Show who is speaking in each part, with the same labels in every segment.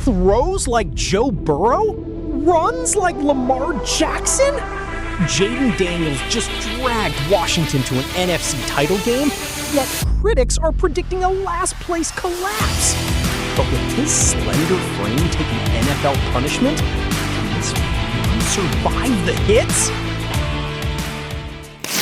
Speaker 1: throws like Joe Burrow? Runs like Lamar Jackson? Jayden Daniels just dragged Washington to an NFC title game, yet critics are predicting a last-place collapse. But with his slender frame taking NFL punishment, can this really survive the hits?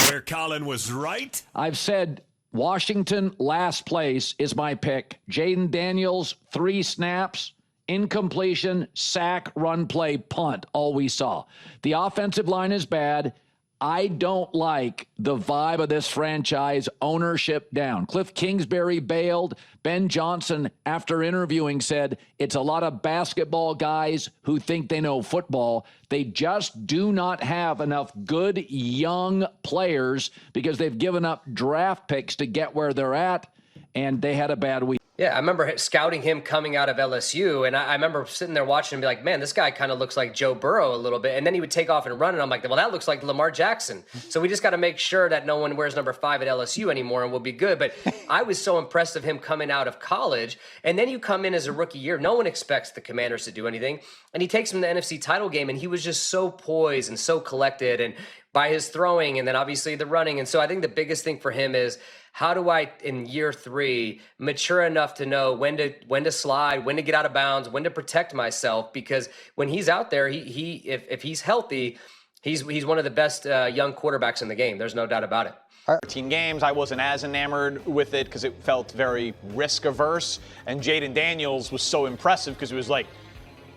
Speaker 2: Where Colin was right?
Speaker 3: I've said Washington last place is my pick. Jayden Daniels, 3 snaps, incompletion, sack, run play, punt, all we saw. The offensive line is bad. I don't like the vibe of this franchise, ownership down. Cliff Kingsbury bailed. Ben Johnson, after interviewing, said it's a lot of basketball guys who think they know football. They just do not have enough good young players because they've given up draft picks to get where they're at, and they had a bad week.
Speaker 4: Yeah, I remember scouting him coming out of LSU, and I remember sitting there watching and be like, man, this guy kind of looks like Joe Burrow a little bit. And then he would take off and run, and I'm like, well, that looks like Lamar Jackson. So we just got to make sure that no one wears number 5 at LSU anymore, and we'll be good. But I was so impressed of him coming out of college. And then you come in as a rookie year. No one expects the Commanders to do anything. And he takes him to the NFC title game, and he was just so poised and so collected, and by his throwing and then obviously the running. And so I think the biggest thing for him is, how do I, in year 3, mature enough to know when to slide, when to get out of bounds, when to protect myself? Because when he's out there, if he's healthy, he's one of the best young quarterbacks in the game. There's no doubt about it.
Speaker 5: 13 games, I wasn't as enamored with it because it felt very risk averse. And Jayden Daniels was so impressive because it was like,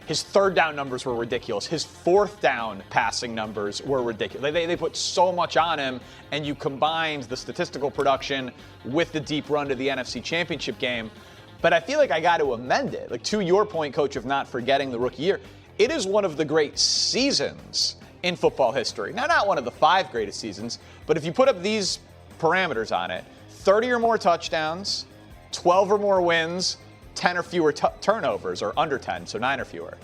Speaker 5: his 3rd down numbers were ridiculous. His 4th down passing numbers were ridiculous. They put so much on him, and you combined the statistical production with the deep run to the NFC Championship game. But I feel like I got to amend it. Like, to your point, Coach, of not forgetting the rookie year, it is one of the great seasons in football history. Now, not one of the 5 greatest seasons, but if you put up these parameters on it, 30 or more touchdowns, 12 or more wins, 10 or fewer turnovers, or under 10, so 9 or fewer.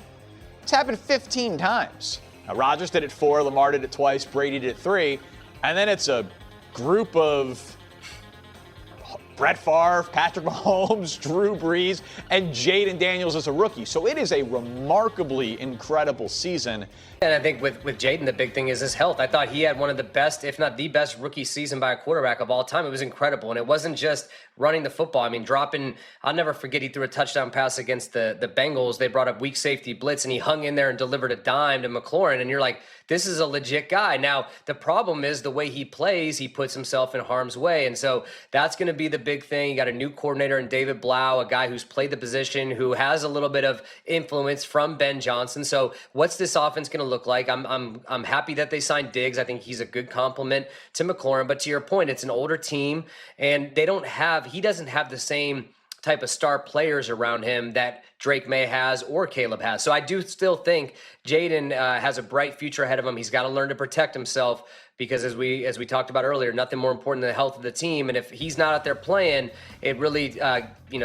Speaker 5: It's happened 15 times. Now, Rodgers did it 4, Lamar did it twice, Brady did it 3, and then it's a group of Brett Favre, Patrick Mahomes, Drew Brees, and Jayden Daniels as a rookie. So it is a remarkably incredible season.
Speaker 4: And I think with Jayden, the big thing is his health. I thought he had one of the best, if not the best, rookie season by a quarterback of all time. It was incredible. And it wasn't just running the football. I mean, I'll never forget, he threw a touchdown pass against the Bengals. They brought up weak safety blitz, and he hung in there and delivered a dime to McLaurin. And you're like, this is a legit guy. Now, the problem is the way he plays, he puts himself in harm's way. And so that's going to be the big thing. You got a new coordinator in David Blau, a guy who's played the position, who has a little bit of influence from Ben Johnson. So what's this offense going to look like? I'm happy that they signed Diggs. I think he's a good compliment to McLaurin. But to your point, it's an older team, and he doesn't have the same type of star players around him that Drake May has or Caleb has. So I do still think Jayden has a bright future ahead of him. He's got to learn to protect himself, because as we talked about earlier, nothing more important than the health of the team. And if he's not out there playing, it really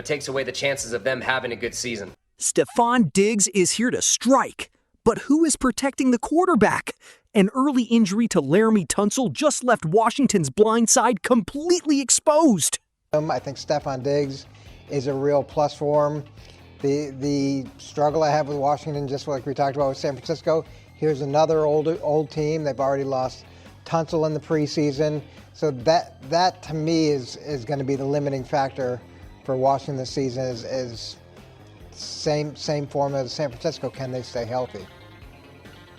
Speaker 4: takes away the chances of them having a good season.
Speaker 1: Stefon Diggs is here to strike, but who is protecting the quarterback? An early injury to Laremy Tunsil just left Washington's blind side completely exposed.
Speaker 6: I think Stefon Diggs is a real plus for him. The struggle I have with Washington, just like we talked about with San Francisco, here's another old team. They've already lost Tunsil in the preseason. So that to me is going to be the limiting factor for Washington this season, is same form as San Francisco. Can they stay healthy?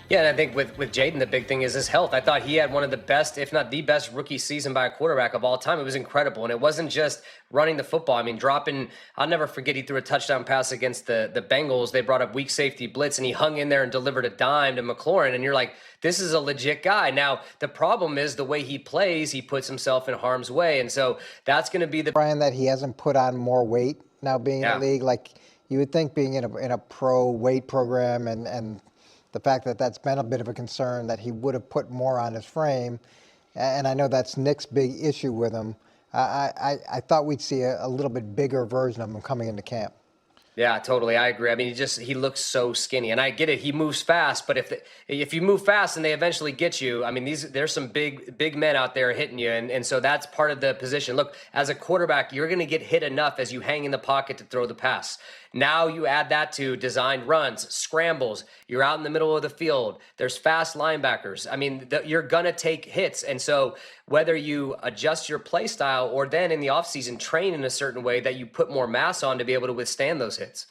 Speaker 4: Yeah, and I think with Jayden, the big thing is his health. I thought he had one of the best, if not the best, rookie season by a quarterback of all time. It was incredible. And it wasn't just running the football. I mean, I'll never forget, he threw a touchdown pass against the Bengals. They brought up weak safety blitz, and he hung in there and delivered a dime to McLaurin. And you're like, this is a legit guy. Now, the problem is the way he plays, he puts himself in harm's way. And so that's going to be
Speaker 6: Brian, that he hasn't put on more weight now being in the league. Like, you would think being in a pro weight program and the fact that that's been a bit of a concern, that he would have put more on his frame. And I know that's Nick's big issue with him. I thought we'd see a little bit bigger version of him coming into camp.
Speaker 4: Yeah, totally. I agree. I mean, he looks so skinny, and I get it. He moves fast, but if you move fast and they eventually get you, I mean, there's some big men out there hitting you, and so that's part of the position. Look, as a quarterback, you're going to get hit enough as you hang in the pocket to throw the pass. Now you add that to designed runs, scrambles, you're out in the middle of the field, there's fast linebackers. I mean, you're going to take hits. And so whether you adjust your play style or then in the offseason train in a certain way that you put more mass on to be able to withstand those hits.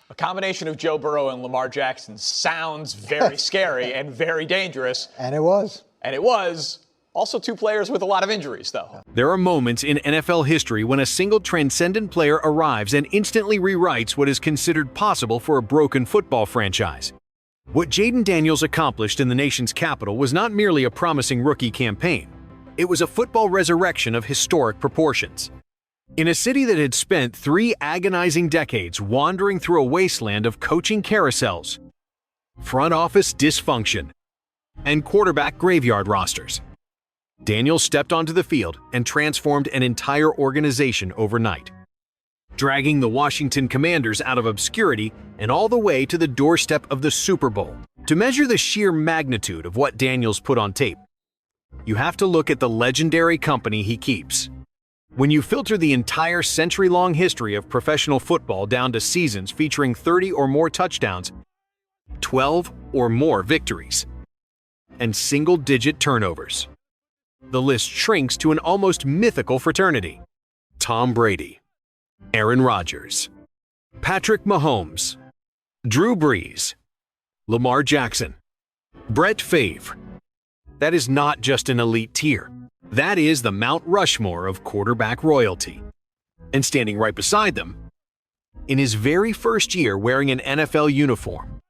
Speaker 5: A combination of Joe Burrow and Lamar Jackson sounds very scary and very dangerous.
Speaker 6: And it was.
Speaker 5: And it was. Also two players with a lot of injuries, though.
Speaker 7: There are moments in NFL history when a single transcendent player arrives and instantly rewrites what is considered possible for a broken football franchise. What Jayden Daniels accomplished in the nation's capital was not merely a promising rookie campaign. It was a football resurrection of historic proportions. In a city that had spent 3 agonizing decades wandering through a wasteland of coaching carousels, front office dysfunction, and quarterback graveyard rosters, Daniels stepped onto the field and transformed an entire organization overnight, dragging the Washington Commanders out of obscurity and all the way to the doorstep of the Super Bowl. To measure the sheer magnitude of what Daniels put on tape, you have to look at the legendary company he keeps. When you filter the entire century-long history of professional football down to seasons featuring 30 or more touchdowns, 12 or more victories, and single-digit turnovers, the list shrinks to an almost mythical fraternity. Tom Brady, Aaron Rodgers, Patrick Mahomes, Drew Brees, Lamar Jackson, Brett Favre. That is not just an elite tier. That is the Mount Rushmore of quarterback royalty. And standing right beside them, in his very first year wearing an NFL uniform,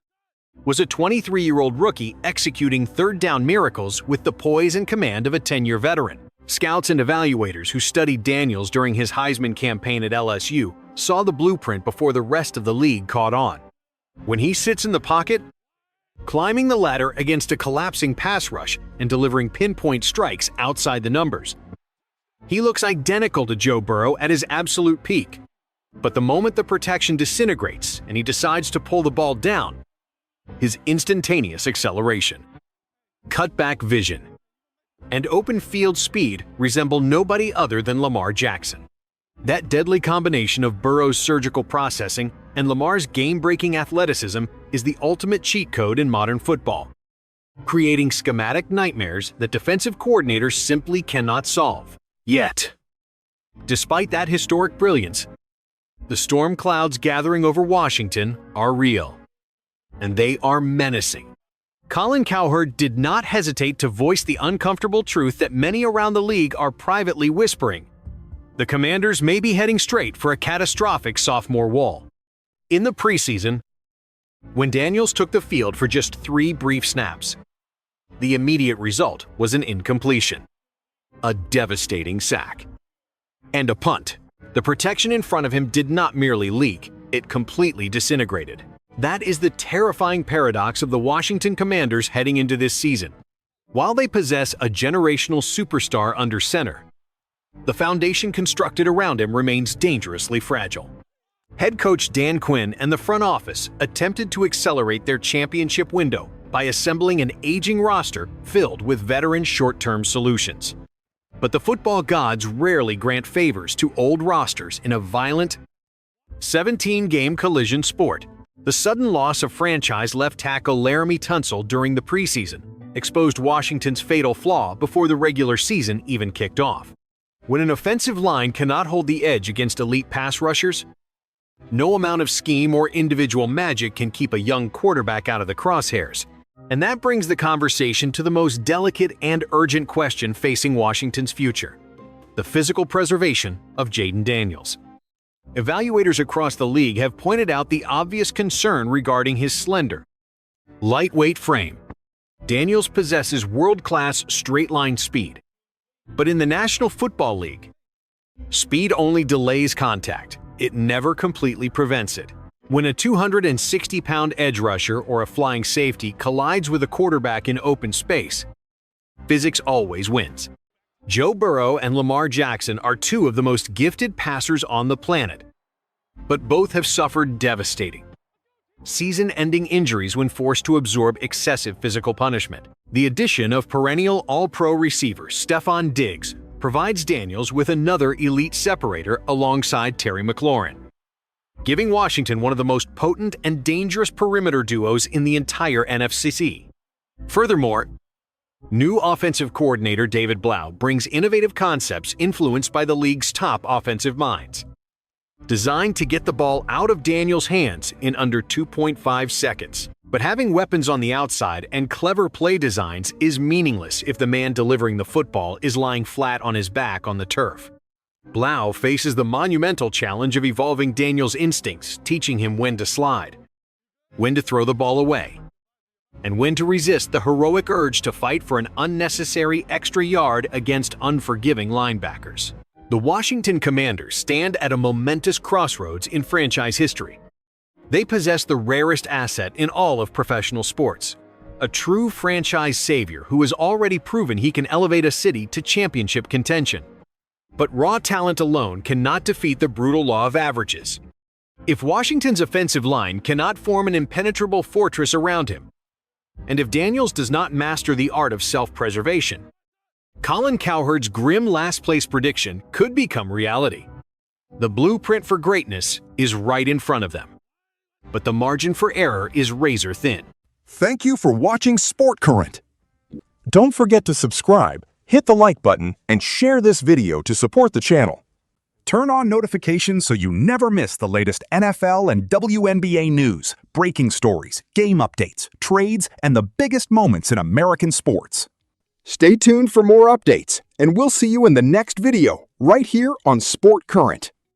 Speaker 7: was a 23-year-old rookie executing third-down miracles with the poise and command of a 10-year veteran. Scouts and evaluators who studied Daniels during his Heisman campaign at LSU saw the blueprint before the rest of the league caught on. When he sits in the pocket, climbing the ladder against a collapsing pass rush and delivering pinpoint strikes outside the numbers, he looks identical to Joe Burrow at his absolute peak. But the moment the protection disintegrates and he decides to pull the ball down, his instantaneous acceleration, cutback vision, and open field speed resemble nobody other than Lamar Jackson. That deadly combination of Burrow's surgical processing and Lamar's game-breaking athleticism is the ultimate cheat code in modern football, creating schematic nightmares that defensive coordinators simply cannot solve. Yet, despite that historic brilliance, the storm clouds gathering over Washington are real, and they are menacing. Colin Cowherd did not hesitate to voice the uncomfortable truth that many around the league are privately whispering. The Commanders may be heading straight for a catastrophic sophomore wall. In the preseason, when Daniels took the field for just 3 brief snaps, the immediate result was an incompletion, a devastating sack, and a punt. The protection in front of him did not merely leak, it completely disintegrated. That is the terrifying paradox of the Washington Commanders heading into this season. While they possess a generational superstar under center, the foundation constructed around him remains dangerously fragile. Head coach Dan Quinn and the front office attempted to accelerate their championship window by assembling an aging roster filled with veteran short-term solutions. But the football gods rarely grant favors to old rosters in a violent, 17-game collision sport. The sudden loss of franchise left tackle Laremy Tunsil during the preseason exposed Washington's fatal flaw before the regular season even kicked off. When an offensive line cannot hold the edge against elite pass rushers, no amount of scheme or individual magic can keep a young quarterback out of the crosshairs. And that brings the conversation to the most delicate and urgent question facing Washington's future: the physical preservation of Jayden Daniels. Evaluators across the league have pointed out the obvious concern regarding his slender, lightweight frame. Daniels possesses world-class straight-line speed, but in the National Football League, speed only delays contact. It never completely prevents it. When a 260-pound edge rusher or a flying safety collides with a quarterback in open space, physics always wins. Joe Burrow and Lamar Jackson are 2 of the most gifted passers on the planet, but both have suffered devastating, season-ending injuries when forced to absorb excessive physical punishment. The addition of perennial All-Pro receiver Stefon Diggs provides Daniels with another elite separator alongside Terry McLaurin. giving Washington one of the most potent and dangerous perimeter duos in the entire NFC. Furthermore, new offensive coordinator David Blau brings innovative concepts influenced by the league's top offensive minds, designed to get the ball out of Daniels' hands in under 2.5 seconds. But having weapons on the outside and clever play designs is meaningless if the man delivering the football is lying flat on his back on the turf. Blau faces the monumental challenge of evolving Daniels' instincts, teaching him when to slide, when to throw the ball away, and when to resist the heroic urge to fight for an unnecessary extra yard against unforgiving linebackers. The Washington Commanders stand at a momentous crossroads in franchise history. They possess the rarest asset in all of professional sports, a true franchise savior who has already proven he can elevate a city to championship contention. But raw talent alone cannot defeat the brutal law of averages. If Washington's offensive line cannot form an impenetrable fortress around him, and if Daniels does not master the art of self-preservation, Colin Cowherd's grim last-place prediction could become reality. The blueprint for greatness is right in front of them, but the margin for error is razor thin.
Speaker 8: Thank you for watching Sport Current. Don't forget to subscribe, hit the like button, and share this video to support the channel. Turn on notifications so you never miss the latest NFL and WNBA news, breaking stories, game updates, trades, and the biggest moments in American sports. Stay tuned for more updates, and we'll see you in the next video right here on Sport Current.